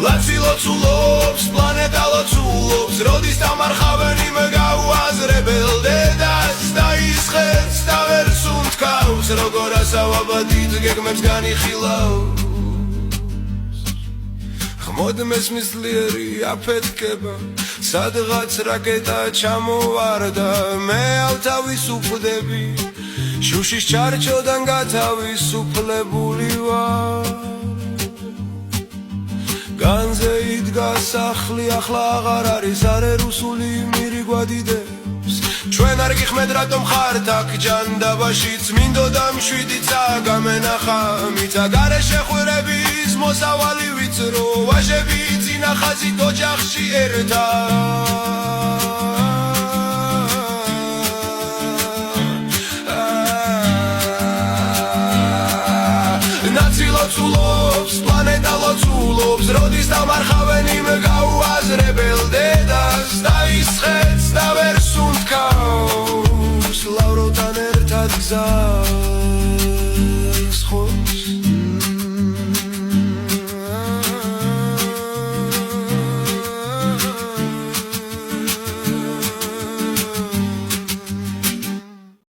ლაცი ლოცულობს, პლანეტა ლოცულობს, როდის დამარხავენ იმ გაუაზრებელ დედას და ის ხერს და ვერ სუნთქავს, როგორ ასავაბადით გეგმებს განიხილავს. ხმოდ მესმის ძლიერი აფეთქება, სადღაც რაკეტა ჩამოვარდა, მე ავთავის უხდები, შუშის ჩარჩოდან გათავისუფლებული ვარ. განზე იდგა სახლი, ახლა აღარ არის, არე რუსული მირი გვადიდებს. ჩვენ არ გიხმეთ რატომ ხართ აქ ჯანდაბაშიც, მინდოდა მშვიდი წაგამენახა, მიცა გარე შეხვირების მოსავალი ვიწრო, ვაჟები წინა ხაზით ოჯახში ერთა. ნაცი ლოცულობს, პლანეტა ლოცულობს, როდის დამარხავენ იმ გაუაზრებელ დედას და ის ხეთს და ვერ სუნთქავს, ლავროვთან ერთად გზა